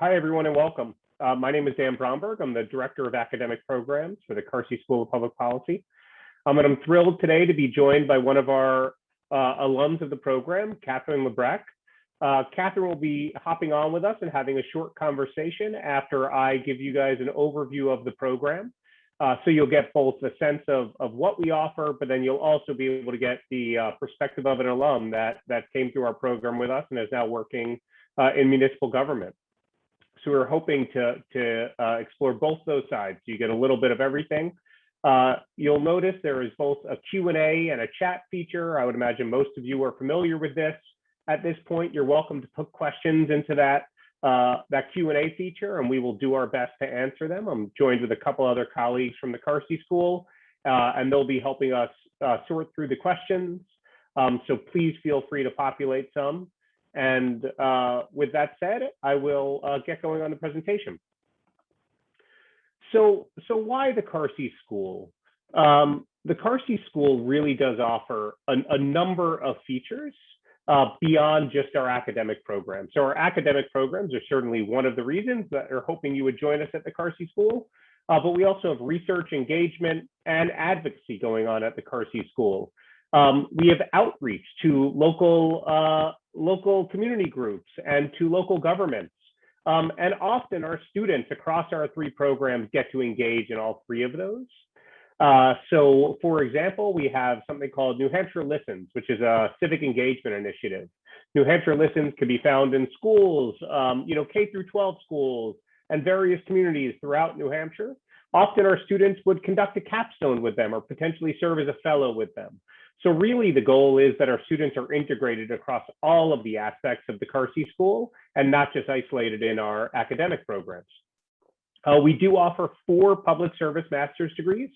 Hi, everyone, and welcome. My name is Dan Bromberg. I'm the Director of Academic Programs for the Carsey School of Public Policy. And I'm thrilled today to be joined by one of our alums of the program, Katherine Labrecque. Katherine will be hopping on with us and having a short conversation after I give you guys an overview of the program. So you'll get both the sense of what we offer, but then you'll also be able to get the perspective of an alum that came through our program with us and is now working in municipal government. So we're hoping to explore both those sides. So you get a little bit of everything. You'll notice there is both a Q&A and a chat feature. I would imagine most of you are familiar with this. At this point, you're welcome to put questions into that Q&A feature, and we will do our best to answer them. I'm joined with a couple other colleagues from the Carsey School, and they'll be helping us sort through the questions. So please feel free to populate some. And with that said, I will get going on the presentation. So why the Carsey School? The Carsey School really does offer a number of features beyond just our academic programs. So our academic programs are certainly one of the reasons that we're hoping you would join us at the Carsey School, but we also have research engagement and advocacy going on at the Carsey School. We have outreach to local community groups and to local governments. And often our students across our three programs get to engage in all three of those. So for example, we have something called New Hampshire Listens, which is a civic engagement initiative. New Hampshire Listens can be found in schools, K through 12 schools and various communities throughout New Hampshire. Often our students would conduct a capstone with them or potentially serve as a fellow with them. So really the goal is that our students are integrated across all of the aspects of the Carsey School and not just isolated in our academic programs. We do offer 4 public service master's degrees.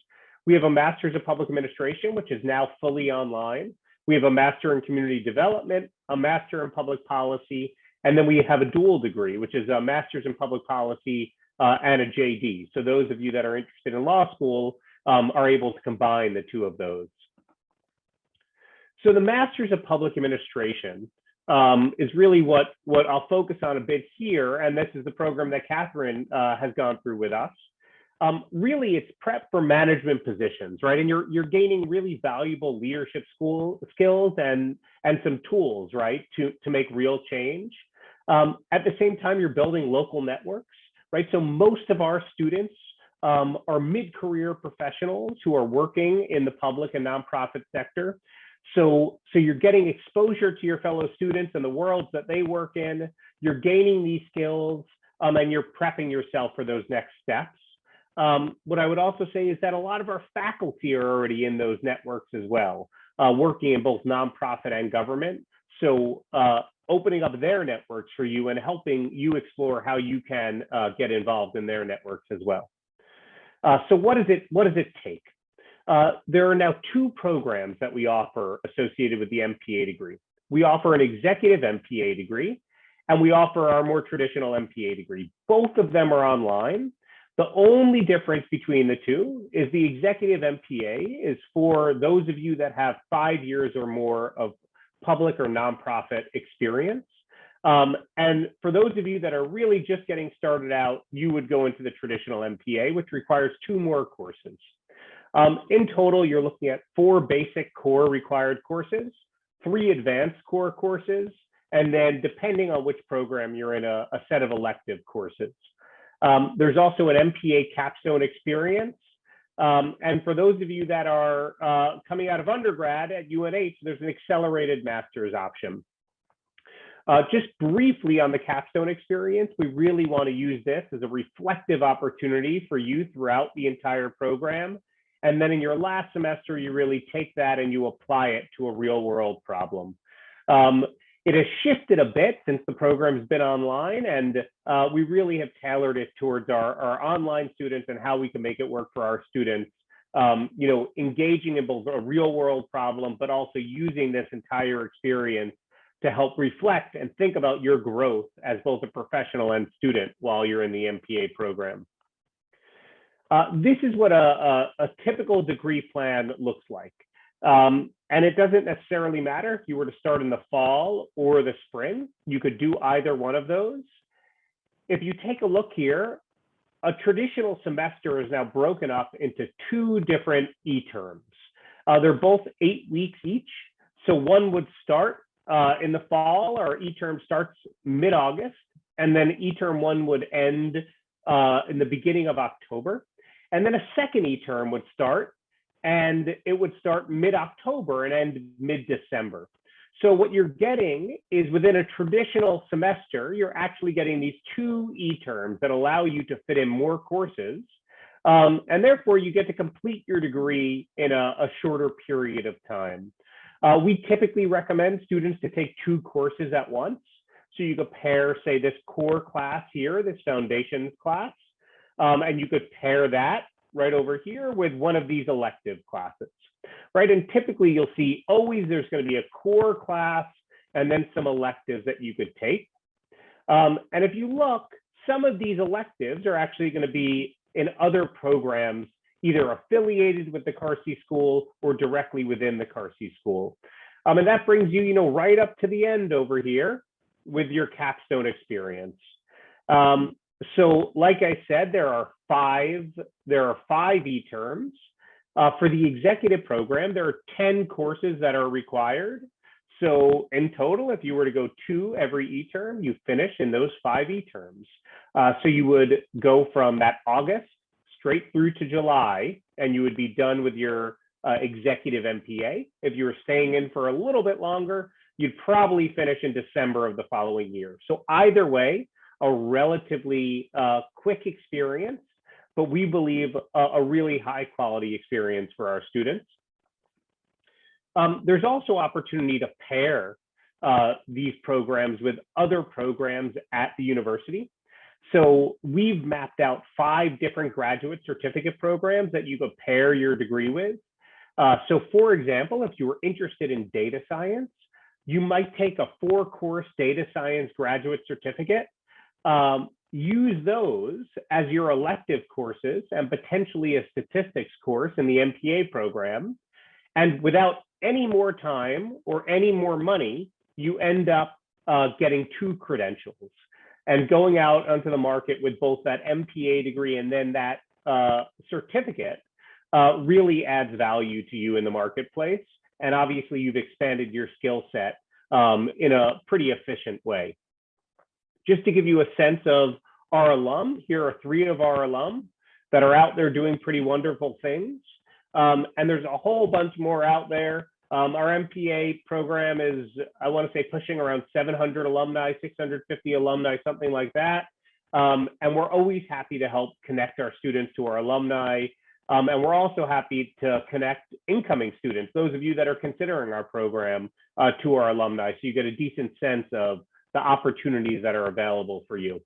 We have a Master's of Public Administration, which is now fully online. We have a Master in Community Development, a Master in Public Policy, and then we have a dual degree, which is a Master's in Public Policy and a JD. So those of you that are interested in law school are able to combine the two of those. So the Masters of Public Administration is really what I'll focus on a bit here, and this is the program that Katherine has gone through with us. Really, it's prep for management positions, right? And you're gaining really valuable leadership skills and some tools, right, to make real change. At the same time, you're building local networks, right? So most of our students are mid-career professionals who are working in the public and nonprofit sector. So you're getting exposure to your fellow students and the worlds that they work in. You're gaining these skills and you're prepping yourself for those next steps. What I would also say is that a lot of our faculty are already in those networks as well, working in both nonprofit and government. So opening up their networks for you and helping you explore how you can get involved in their networks as well. So what does it take? There are now 2 programs that we offer associated with the MPA degree. We offer an executive MPA degree, and we offer our more traditional MPA degree. Both of them are online. The only difference between the two is the executive MPA is for those of you that have 5 years or more of public or nonprofit experience. And for those of you that are really just getting started out, you would go into the traditional MPA, which requires 2 more courses. In total, you're looking at 4 basic core required courses, 3 advanced core courses, and then depending on which program you're in, a set of elective courses. There's also an MPA capstone experience. And for those of you that are coming out of undergrad at UNH, there's an accelerated master's option. Just briefly on the capstone experience, we really want to use this as a reflective opportunity for you throughout the entire program. And then in your last semester, you really take that and you apply it to a real world problem. It has shifted a bit since the program's been online, and we really have tailored it towards our online students and how we can make it work for our students, engaging in both a real world problem, but also using this entire experience to help reflect and think about your growth as both a professional and student while you're in the MPA program. This is what a typical degree plan looks like. And it doesn't necessarily matter if you were to start in the fall or the spring. You could do either one of those. if you take a look here, a traditional semester is now broken up into 2 different e-terms. They're both 8 weeks each. So one would start in the fall. Our e-term starts mid-August, and then e-term 1 would end in the beginning of October. And then a second e-term would start, and it would start mid-October and end mid-December. So what you're getting is, within a traditional semester, you're actually getting these 2 e-terms that allow you to fit in more courses. And therefore, you get to complete your degree in a shorter period of time. We typically recommend students to take 2 courses at once. So you could pair, say, this core class here, this foundations class, and you could pair that right over here with one of these elective classes. Right, and typically you'll see always there's going to be a core class and then some electives that you could take. And if you look, some of these electives are actually going to be in other programs, either affiliated with the Carsey School or directly within the Carsey School. And that brings you, right up to the end over here with your capstone experience. So like I said, there are 5 e-terms. For the executive program, there are 10 courses that are required. So in total, if you were to go 2 every e-term, you finish in those 5 e-terms. So you would go from that August straight through to July, and you would be done with your executive MPA. If you were staying in for a little bit longer, you'd probably finish in December of the following year. So either way, a relatively quick experience, but we believe a really high quality experience for our students. There's also opportunity to pair these programs with other programs at the university. So we've mapped out 5 different graduate certificate programs that you could pair your degree with. So for example, if you were interested in data science, you might take a 4-course data science graduate certificate, use those as your elective courses and potentially a statistics course in the MPA program. And without any more time or any more money, you end up getting 2 credentials and going out onto the market with both that MPA degree and then that certificate really adds value to you in the marketplace. And obviously you've expanded your skill set in a pretty efficient way. Just to give you a sense of our alum, here are 3 of our alum that are out there doing pretty wonderful things. And there's a whole bunch more out there. Our MPA program is, I want to say, pushing around 700 alumni, 650 alumni, something like that. And we're always happy to help connect our students to our alumni. And we're also happy to connect incoming students, those of you that are considering our program, to our alumni, so you get a decent sense of the opportunities that are available for you.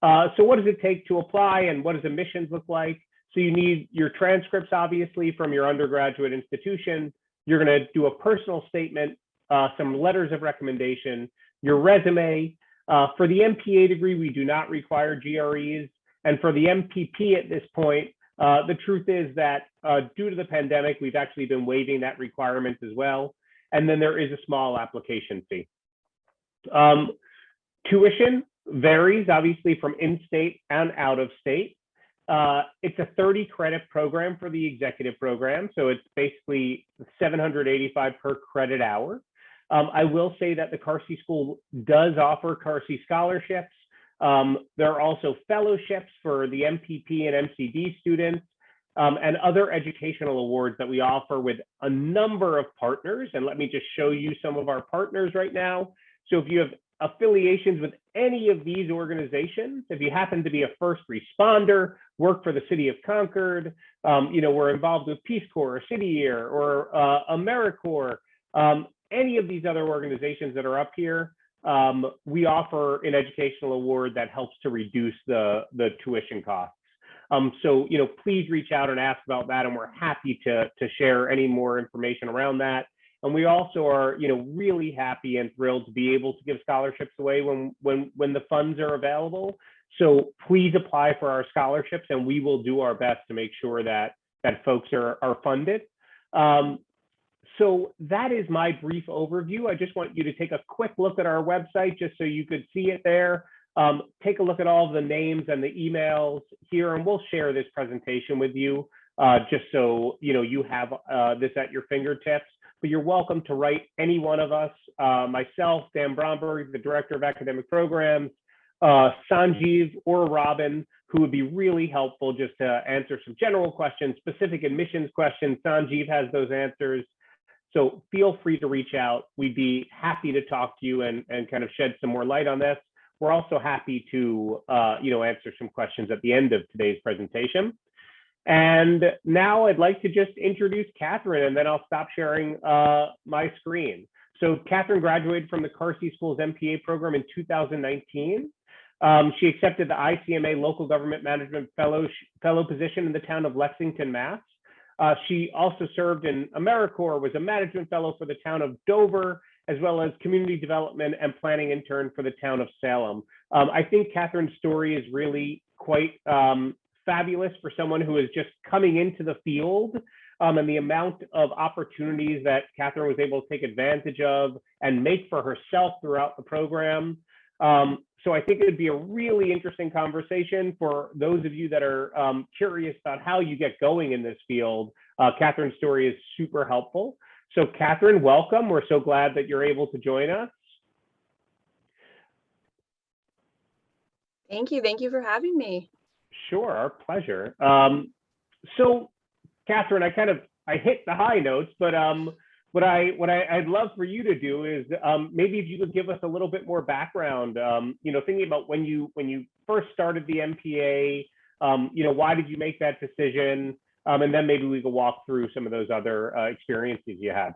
So what does it take to apply, and what does admissions look like? So you need your transcripts, obviously, from your undergraduate institution. You're going to do a personal statement, some letters of recommendation, your resume. For the MPA degree, we do not require GREs. And for the MPP at this point, the truth is that due to the pandemic, we've actually been waiving that requirement as well. And then there is a small application fee. Tuition varies, obviously, from in-state and out of state. It's a 30-credit program for the executive program, so it's basically $785 per credit hour. I will say that the Carsey School does offer Carsey scholarships. There are also fellowships for the MPP and MCD students, and other educational awards that we offer with a number of partners. And let me just show you some of our partners right now. So if you have affiliations with any of these organizations, if you happen to be a first responder, work for the city of Concord, we're involved with Peace Corps or City Year or AmeriCorps, any of these other organizations that are up here, we offer an educational award that helps to reduce the tuition costs. So, please reach out and ask about that, and we're happy to share any more information around that. And we also are, really happy and thrilled to be able to give scholarships away when the funds are available. So please apply for our scholarships, and we will do our best to make sure that folks are funded. So that is my brief overview. I just want you to take a quick look at our website just so you could see it there. Take a look at all of the names and the emails here, and we'll share this presentation with you just so you have this at your fingertips. But you're welcome to write any one of us, myself, Dan Bromberg, the Director of Academic Programs, Sanjeev or Robin, who would be really helpful just to answer some general questions, specific admissions questions. Sanjeev has those answers. So feel free to reach out. We'd be happy to talk to you and kind of shed some more light on this. We're also happy to answer some questions at the end of today's presentation. And now I'd like to just introduce Katherine, and then I'll stop sharing my screen. So Katherine graduated from the Carsey School's MPA program in 2019. She accepted the ICMA Local Government Management Fellow position in the town of Lexington, Mass. She also served in AmeriCorps, was a management fellow for the town of Dover, as well as community development and planning intern for the town of Salem. I think Katherine's story is really quite fabulous for someone who is just coming into the field, and the amount of opportunities that Katherine was able to take advantage of and make for herself throughout the program. So I think it would be a really interesting conversation for those of you that are curious about how you get going in this field. Katherine's story is super helpful. So Katherine, welcome. We're so glad that you're able to join us. Thank you. Thank you for having me. Sure, our pleasure. So Katherine, I hit the high notes, but what I'd love for you to do is maybe if you could give us a little bit more background, thinking about when you first started the MPA, why did you make that decision? And then maybe we could walk through some of those other experiences you had.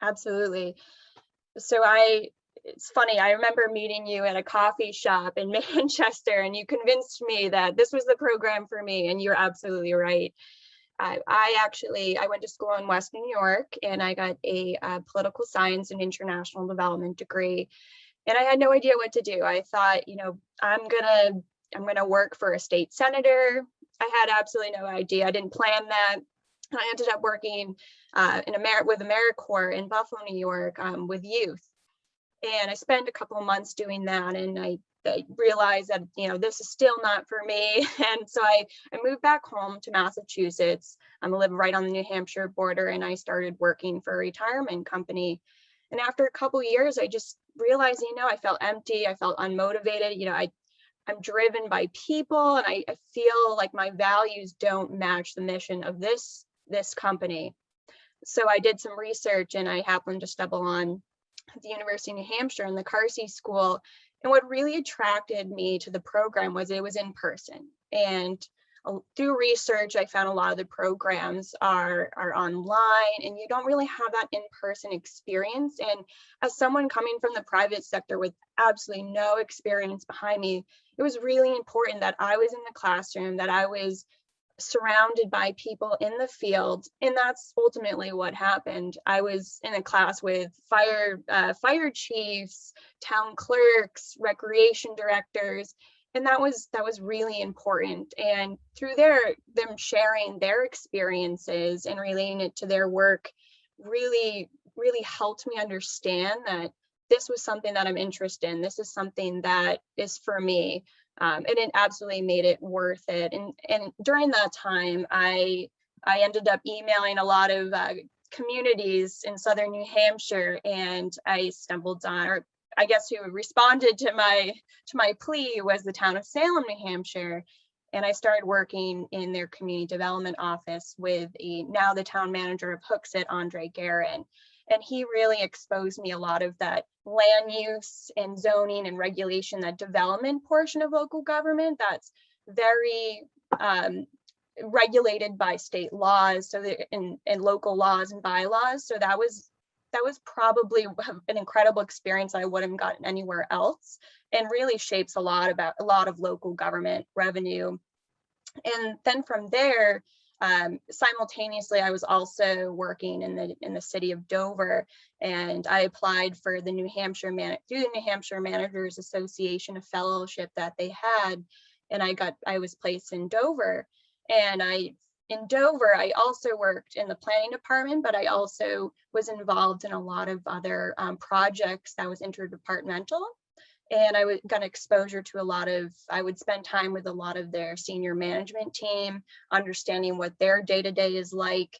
Absolutely. So it's funny, I remember meeting you at a coffee shop in Manchester, and you convinced me that this was the program for me, and you're absolutely right. I went to school in West New York, and I got a political science and international development degree, and I had no idea what to do. I thought, I'm gonna work for a state senator. I had absolutely no idea. I didn't plan that. I ended up working with AmeriCorps in Buffalo, New York, with youth, and I spent a couple of months doing that, and I realized that this is still not for me, and so I moved back home to Massachusetts. I live right on the New Hampshire border, and I started working for a retirement company. And after a couple of years, I just realized, I felt empty. I felt unmotivated. I'm driven by people, and I feel like my values don't match the mission of this company. So I did some research, and I happened to stumble on the University of New Hampshire and the Carsey School. And what really attracted me to the program was it was in person. And through research, I found a lot of the programs are online, and you don't really have that in-person experience. And as someone coming from the private sector with absolutely no experience behind me, it was really important that I was in the classroom, that I was surrounded by people in the field, and that's ultimately what happened. I was in a class with fire chiefs, town clerks, recreation directors, and that was really important. And through them sharing their experiences and relating it to their work, really helped me understand that this was something that I'm interested in. This is something that is for me. And it absolutely made it worth it. And during that time, I ended up emailing a lot of communities in southern New Hampshire, and I stumbled on, or I guess who responded to my plea was the town of Salem, New Hampshire. And I started working in their community development office with now the town manager of Hooksett, Andre Guerin. And he really exposed me a lot of that land use and zoning and regulation, that development portion of local government that's very regulated by state laws, so in local laws and bylaws. So that was probably an incredible experience I wouldn't have gotten anywhere else, and really shapes a lot of local government revenue. And then from there, simultaneously, I was also working in the city of Dover, and I applied for the New Hampshire Managers Association, a fellowship that they had, and I was placed in Dover. And in Dover, I also worked in the planning department, but I also was involved in a lot of other projects that was interdepartmental. And I got exposure to a lot of, I would spend time with a lot of their senior management team, understanding what their day-to-day is like.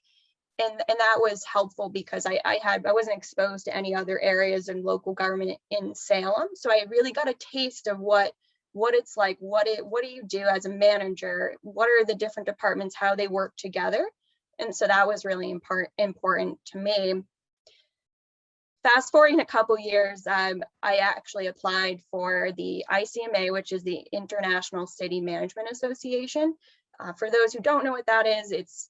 And that was helpful because I wasn't exposed to any other areas in local government in Salem. So I really got a taste of what it's like, what do you do as a manager? What are the different departments, how they work together? And so that was really important to me. Fast forwarding a couple years, I actually applied for the ICMA, which is the International City Management Association. For those who don't know what that is, it's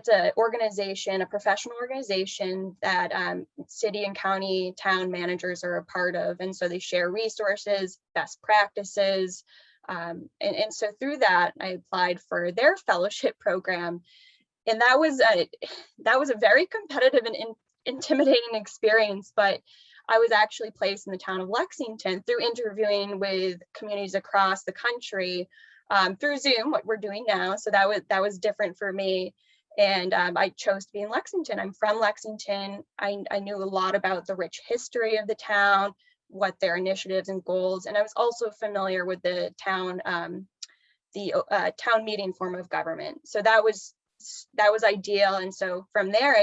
a organization, a professional organization that city and county town managers are a part of. And so they share resources, best practices. And so through that, I applied for their fellowship program. And that was a very competitive and intimidating experience, but I was actually placed in the town of Lexington through interviewing with communities across the country through Zoom, what we're doing now. So that was different for me. And I chose to be in Lexington. I'm from Lexington. I knew a lot about the rich history of the town, what their initiatives and goals, and I was also familiar with the town meeting form of government. So that was ideal. And so from there,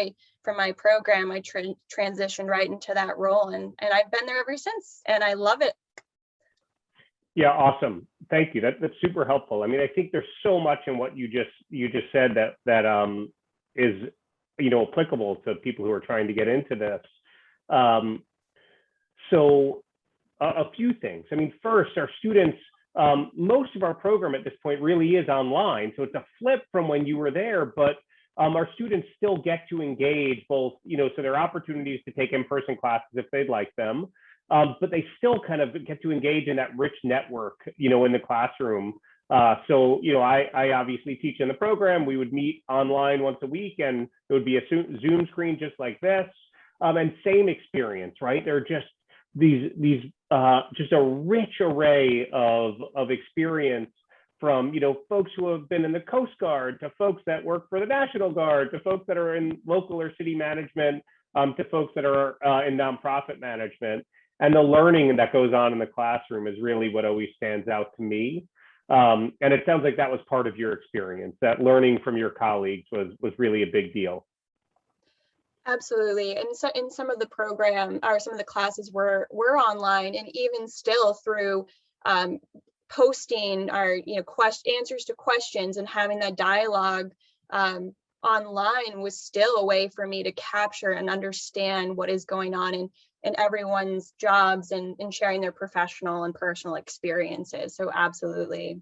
from my program, I transitioned right into that role, and I've been there ever since, and I love it. Yeah, awesome. Thank you. That's super helpful. I mean, I think there's so much in what you just said that is, applicable to people who are trying to get into this. So a few things. I mean, first, our students, most of our program at this point really is online. So it's a flip from when you were there, but our students still get to engage both, so there are opportunities to take in-person classes if they'd like them, but they still kind of get to engage in that rich network, in the classroom. So, I obviously teach in the program. We would meet online once a week, and it would be a Zoom screen just like this, and same experience, right? There are just these just a rich array of experience from, folks who have been in the Coast Guard to folks that work for the National Guard to folks that are in local or city management to folks that are in nonprofit management. And the learning that goes on in the classroom is really what always stands out to me. And it sounds like that was part of your experience, that learning from your colleagues was really a big deal. Absolutely. And so in some of the program or some of the classes were online, and even still through posting our answers to questions and having that dialogue online was still a way for me to capture and understand what is going on in everyone's jobs and sharing their professional and personal experiences. So absolutely.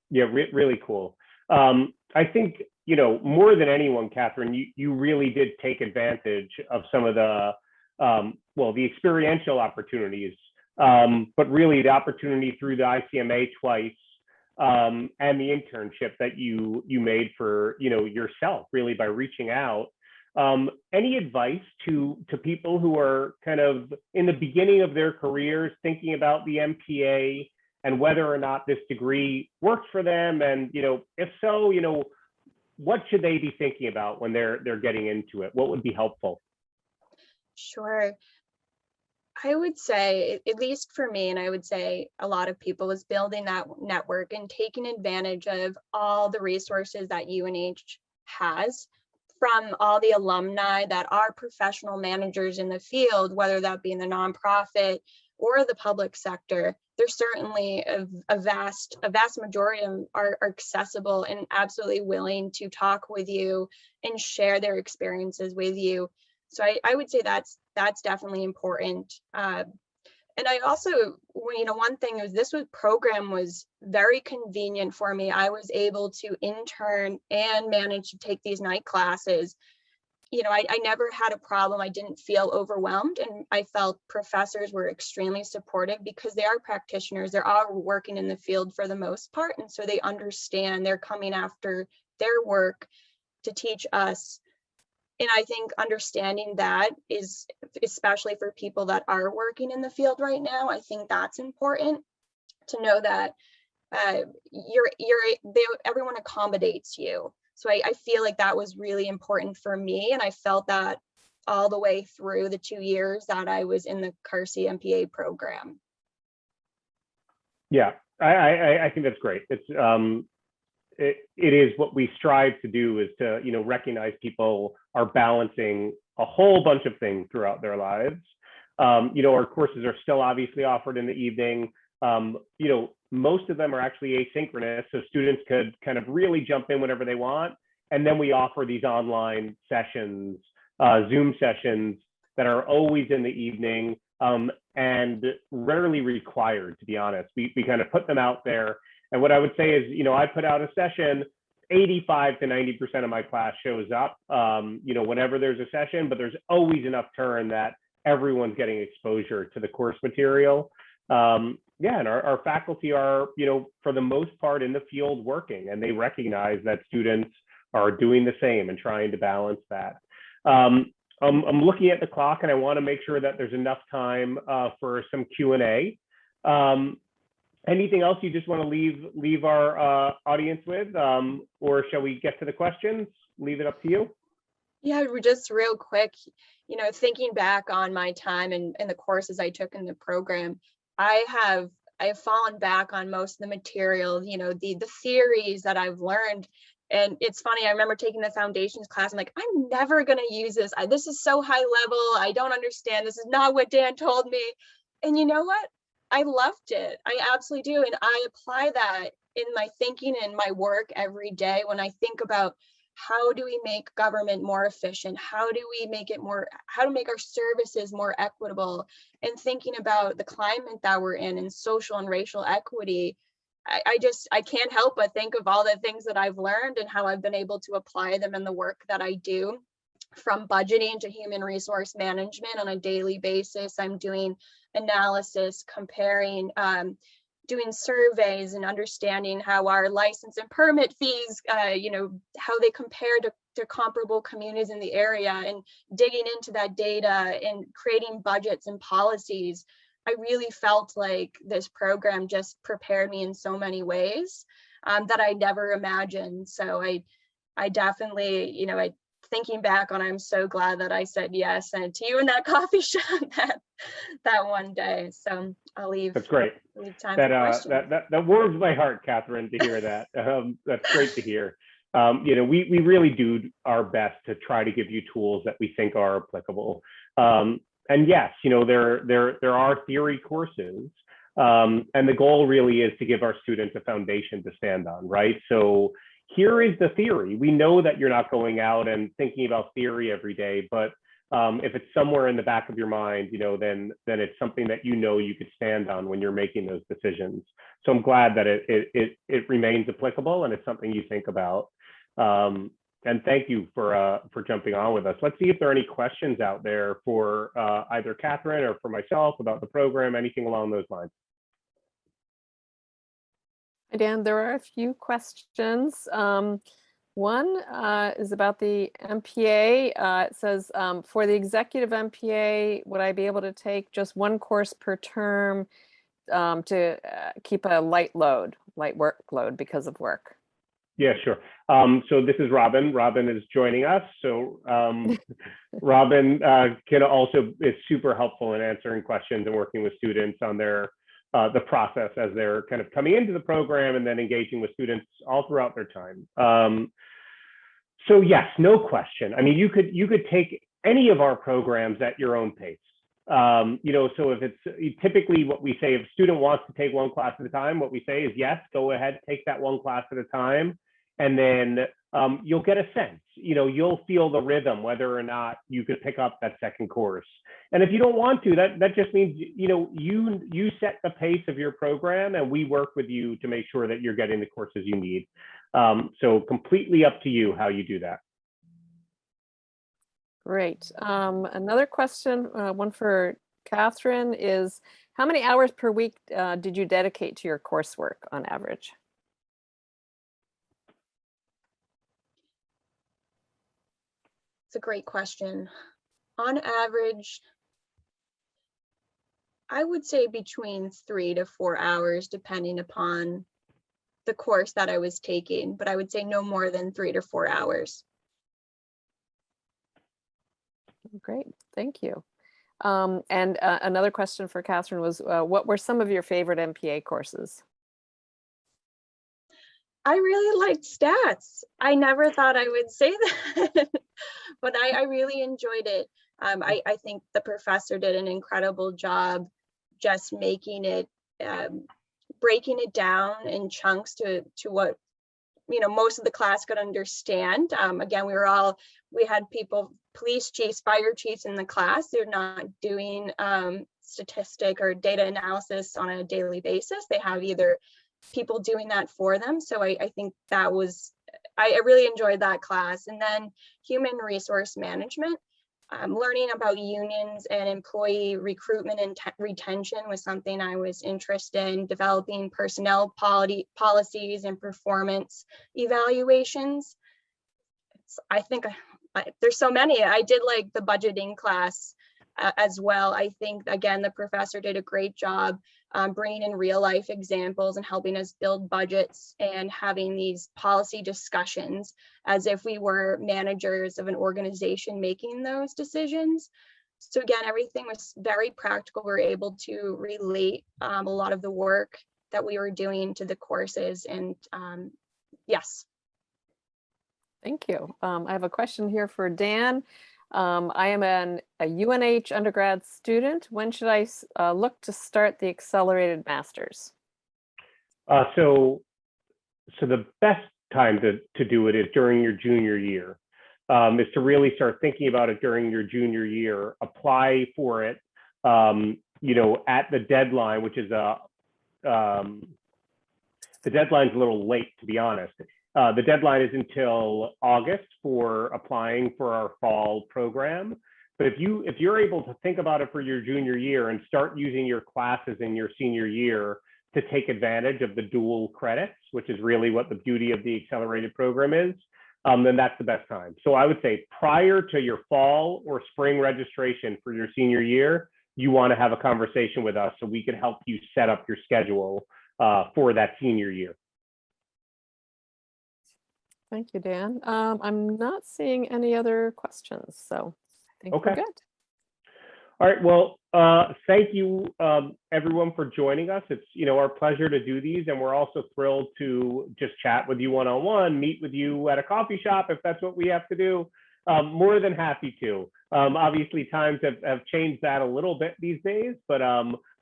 Yeah, really cool. I think, more than anyone, Katherine, you really did take advantage of some of the, the experiential opportunities, but really the opportunity through the ICMA twice, and the internship that you made for, yourself, really, by reaching out. Any advice to people who are kind of in the beginning of their careers thinking about the MPA and whether or not this degree works for them? And, if so, what should they be thinking about when they're getting into it? What would be helpful? Sure. I would say, at least for me, and I would say a lot of people, is building that network and taking advantage of all the resources that UNH has, from all the alumni that are professional managers in the field, whether that be in the nonprofit or the public sector. There's certainly a vast majority of them are accessible and absolutely willing to talk with you and share their experiences with you. So I would say that's definitely important. And I also, one thing is this program was very convenient for me. I was able to intern and manage to take these night classes. I never had a problem. I didn't feel overwhelmed, and I felt professors were extremely supportive because they are practitioners. They're all working in the field for the most part, and so they understand they're coming after their work to teach us. And I think understanding that is, especially for people that are working in the field right now, I think that's important to know that everyone accommodates you. So I feel like that was really important for me. And I felt that all the way through the 2 years that I was in the Carsey MPA program. Yeah, I think that's great. It's it is what we strive to do, is to, you know, recognize people are balancing a whole bunch of things throughout their lives. You know, our courses are still obviously offered in the evening. You know, most of them are actually asynchronous, so students could kind of really jump in whenever they want. And then we offer these online sessions, Zoom sessions, that are always in the evening, and rarely required, to be honest. We kind of put them out there. And what I would say is, you know, I put out a session, 85 to 90% of my class shows up, you know, whenever there's a session, but there's always enough turn that everyone's getting exposure to the course material. Yeah, and our faculty are, you know, for the most part in the field working, and they recognize that students are doing the same and trying to balance that. I'm looking at the clock, and I want to make sure that there's enough time for some Q&A. Anything else you just want to leave our audience with, or shall we get to the questions? Leave it up to you. Yeah, just real quick, you know, thinking back on my time and the courses I took in the program, I have fallen back on most of the material, you know, the theories that I've learned. And it's funny, I remember taking the foundations class. I'm like, I'm never going to use this. This is so high level. I don't understand. This is not what Dan told me. And you know what? I loved it. I absolutely do. And I apply that in my thinking and my work every day when I think about how do we make government more efficient? How do we make it more, how to make our services more equitable? And thinking about the climate that we're in and social and racial equity, I can't help but think of all the things that I've learned and how I've been able to apply them in the work that I do, from budgeting to human resource management on a daily basis. I'm doing analysis, comparing, doing surveys and understanding how our license and permit fees, you know, how they compare to comparable communities in the area, and digging into that data and creating budgets and policies. I really felt like this program just prepared me in so many ways that I never imagined. So I definitely, you know, thinking back on, I'm so glad that I said yes, and to you in that coffee shop that one day. So I'll leave. That's great. Leave time for questions. That warms my heart, Catherine, to hear that. That's great to hear. You know, we really do our best to try to give you tools that we think are applicable. And yes, you know, there are theory courses, and the goal really is to give our students a foundation to stand on, right? So here is the theory. We know that you're not going out and thinking about theory every day, but if it's somewhere in the back of your mind, you know, then it's something that you know you could stand on when you're making those decisions. So I'm glad that it remains applicable and it's something you think about. And thank you for jumping on with us. Let's see if there are any questions out there for either Catherine or for myself about the program, anything along those lines. Hi, Dan, there are a few questions. One is about the MPA. It says, for the executive MPA, would I be able to take just one course per term to keep a light workload because of work? Yeah, sure. So this is Robin. Robin is joining us. So Robin is super helpful in answering questions and working with students on their the process as they're kind of coming into the program and then engaging with students all throughout their time. So yes, no question. I mean, you could take any of our programs at your own pace. You know, so if it's typically what we say, if a student wants to take one class at a time, what we say is, yes, go ahead, take that one class at a time. And then you'll get a sense, you know, you'll feel the rhythm, whether or not you could pick up that second course. And if you don't want to, that just means, you know, you set the pace of your program and we work with you to make sure that you're getting the courses you need. So completely up to you how you do that. Great. Another question, one for Catherine, is how many hours per week did you dedicate to your coursework on average? It's a great question. On average, I would say between 3 to 4 hours, depending upon the course that I was taking, but I would say no more than 3 to 4 hours. Great, thank you. And another question for Katherine was, what were some of your favorite MPA courses? I really liked stats. I never thought I would say that, but I really enjoyed it. I think the professor did an incredible job just making it, breaking it down in chunks to what, you know, most of the class could understand. Again, we had people, police chiefs, fire chiefs in the class. They're not doing statistic or data analysis on a daily basis. They have either people doing that for them. So I think that was, I really enjoyed that class. And then human resource management, learning about unions and employee recruitment and retention was something I was interested in. Developing personnel policies and performance evaluations. I think there's so many. I did like the budgeting class as well. I think, again, the professor did a great job bringing in real life examples and helping us build budgets and having these policy discussions as if we were managers of an organization making those decisions. So again, everything was very practical. We were able to relate a lot of the work that we were doing to the courses, and yes. Thank you. I have a question here for Dan. I am a UNH undergrad student. When should I look to start the accelerated masters? So the best time to do it is during your junior year, is to really start thinking about it during your junior year. Apply for it, you know, at the deadline, which is the deadline's a little late, to be honest. The deadline is until August for applying for our fall program. But if you're able to think about it for your junior year and start using your classes in your senior year to take advantage of the dual credits, which is really what the beauty of the accelerated program is, then that's the best time. So I would say prior to your fall or spring registration for your senior year, you want to have a conversation with us so we can help you set up your schedule for that senior year. Thank you, Dan. I'm not seeing any other questions, so I think we're good. All right. Well, thank you, everyone, for joining us. It's, you know, our pleasure to do these, and we're also thrilled to just chat with you one-on-one, meet with you at a coffee shop if that's what we have to do. More than happy to. Obviously, times have changed that a little bit these days, but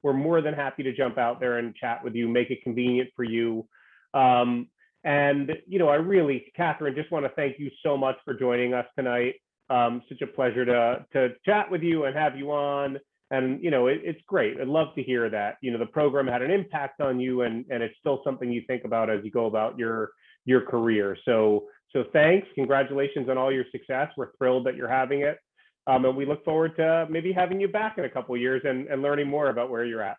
we're more than happy to jump out there and chat with you, make it convenient for you. And, you know, I really, Katherine, just want to thank you so much for joining us tonight. Such a pleasure to chat with you and have you on. And, you know, it's great. I'd love to hear that, you know, the program had an impact on you, and it's still something you think about as you go about your career. So thanks. Congratulations on all your success. We're thrilled that you're having it. And we look forward to maybe having you back in a couple of years and learning more about where you're at.